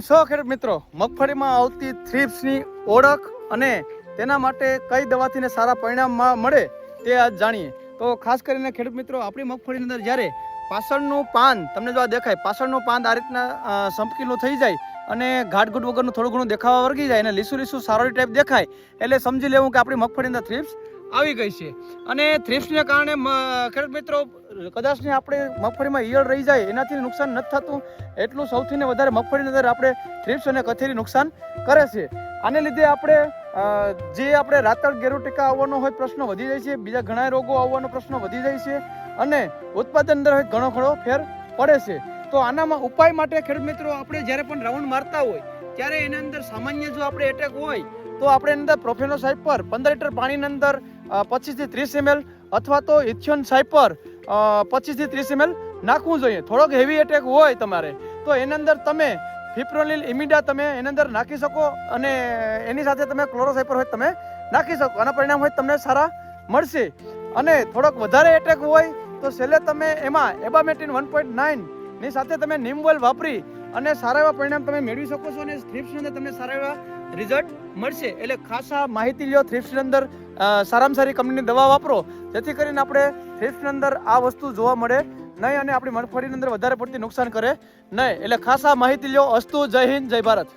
ખેડૂત મિત્રો, મગફળીમાં આવતી થ્રિપ્સની ઓળખ અને તેના માટે કઈ દવાથી સારા પરિણામ મળે તે આજ જાણીએ. તો ખાસ કરીને ખેડૂત મિત્રો, આપણી મગફળીની અંદર જ્યારે પાછળનું પાન તમને જો આ દેખાય, પાછળનું પાન આ રીતના સંપકીલું થઈ જાય અને ઘાટઘૂટ વગરનું થોડું ઘણું દેખાવા વર્ગી જાય અને લીસું લીસું સારોડી ટાઈપ દેખાય એટલે સમજી લેવું કે આપણી મગફળીની અંદર થ્રિપ્સ આવી ગઈ છે. અને થ્રિપ્સને કારણે ખેડૂત મિત્રો કદાચની આપણે મગફળીમાં ઈયળ રહી જાય એનાથી નુકસાન નથી થતું, એટલું સૌથી વધારે મગફળીની અંદર આપણે થ્રિપ્સ અને કથેરી નુકસાન કરે છે. આને લીધે આપણે રાતળ ગેરુટીકા આવવાનો હોય પ્રશ્ન વધી જાય છે, બીજા ઘણા રોગો આવવાનો પ્રશ્ન વધી જાય છે અને ઉત્પાદન અંદર ઘણો ફેર પડે છે. તો આનામાં ઉપાય માટે ખેડૂત મિત્રો, આપણે જ્યારે પણ રાઉન્ડ મારતા હોય ત્યારે એના અંદર સામાન્ય જો આપણે એટેક હોય તો આપણે અંદર પ્રોફેનોસાઇપર 15 લીટર પાણીની અંદર 25 થી 30 ml અથવા તો ઇથિયોન સાઇપર 25 થી 30 ml નાખવું જોઈએ. થોડોક હેવી એટેક હોય તમારે તો એની અંદર તમે ફિપ્રોનિલ ઇમિડા તમે એની અંદર નાખી શકો અને એની સાથે તમે ક્લોરોસાઇપર હોય તમે નાખી શકો. આના પરિણામ હોય તમને સારા મળશે. અને થોડોક વધારે એટેક હોય તો છેલ્લે તમે એમાં એબામેટિન 1.9 ની સાથે તમે નીમવેલ વાપરી અને સારા એવા પરિણામ તમે મેળવી શકો છો અને થ્રિપ્સની અંદર તમને સારા એવા રિઝલ્ટ મળશે. એટલે ખાસ આ માહિતી લ્યો, થ્રિપ્સની અંદર સારામાં સારી કંપનીની દવા વાપરો જેથી કરીને આપણે થ્રિપ્સની અંદર આ વસ્તુ જોવા મળે નહીં અને આપણી મગફળીની અંદર વધારે પડતી નુકસાન કરે નહીં. એટલે ખાસ આ માહિતી લ્યો. અસ્તુ. જય હિન્દ, જય ભારત.